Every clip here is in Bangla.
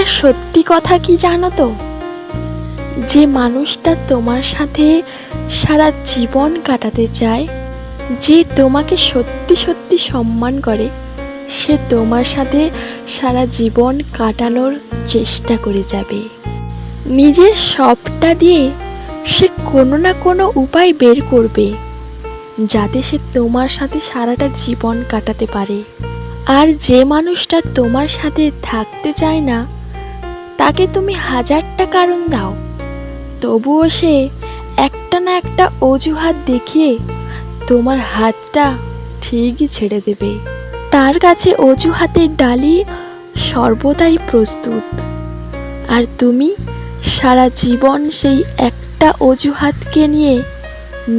একটা সত্যি কথা কি জানো তো, যে মানুষটা তোমার সাথে সারা জীবন কাটাতে চায়, যে তোমাকে সত্যি সত্যি সম্মান করে, সে তোমার সাথে সারা জীবন কাটানোর চেষ্টা করে যাবে। নিজের সবটা দিয়ে সে কোনো না কোনো উপায় বের করবে যাতে সে তোমার সাথে সারাটা জীবন কাটাতে পারে। আর যে মানুষটা তোমার সাথে থাকতে চায় না, তাকে তুমি হাজারটা কারণ দাও, তবুও সে একটা না একটা অজুহাত দেখিয়ে তোমার হাতটা ঠিকই ছেড়ে দেবে। তার কাছে অজুহাতের ডালি সর্বদাই প্রস্তুত, আর তুমি সারা জীবন সেই একটা অজুহাতকে নিয়ে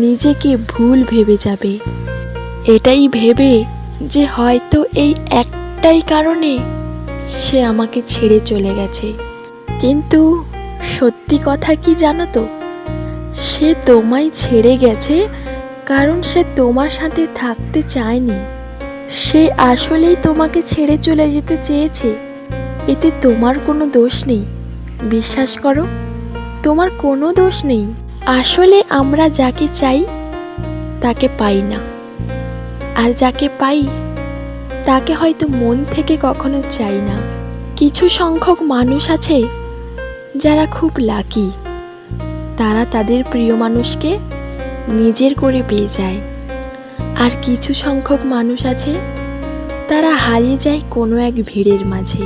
নিজেকে ভুল ভেবে যাবে, এটাই ভেবে যে হয়তো এই একটাই কারণে সে আমাকে ছেড়ে চলে গেছে। কিন্তু সত্যি কথা কি জানো তো, সে তোমায় ছেড়ে গেছে কারণ সে তোমার সাথে থাকতে চায়নি। সে আসলেই তোমাকে ছেড়ে চলে যেতে চেয়েছে, এতে তোমার কোনো দোষ নেই। বিশ্বাস করো, তোমার কোনো দোষ নেই। আসলে আমরা যাকে চাই তাকে পাই না, আর যাকে পাই তাকে হয়তো মন থেকে কখনো চাই না। কিছু সংখ্যক মানুষ আছে যারা খুব লাকি, তারা তাদের প্রিয় মানুষকে নিজের করে পেয়ে যায়। আর কিছু সংখ্যক মানুষ আছে তারা হারিয়ে যায় কোনো এক ভিড়ের মাঝে,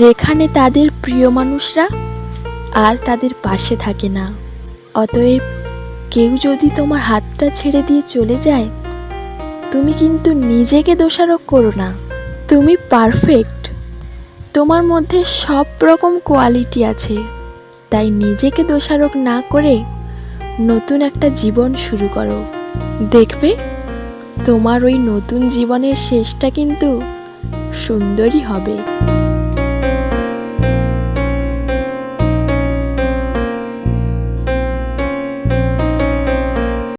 যেখানে তাদের প্রিয় মানুষরা আর তাদের পাশে থাকে না। অতএব কেউ যদি তোমার হাতটা ছেড়ে দিয়ে চলে যায়, তুমি কিন্তু নিজেকে দোষারোপ করো না। তুমি পারফেক্ট, তোমার মধ্যে সব রকম কোয়ালিটি আছে। তাই নিজেকে দোষারোপ না করে নতুন একটা জীবন শুরু করো। দেখবে তোমার ওই নতুন জীবনের শেষটা কিন্তু সুন্দরই হবে।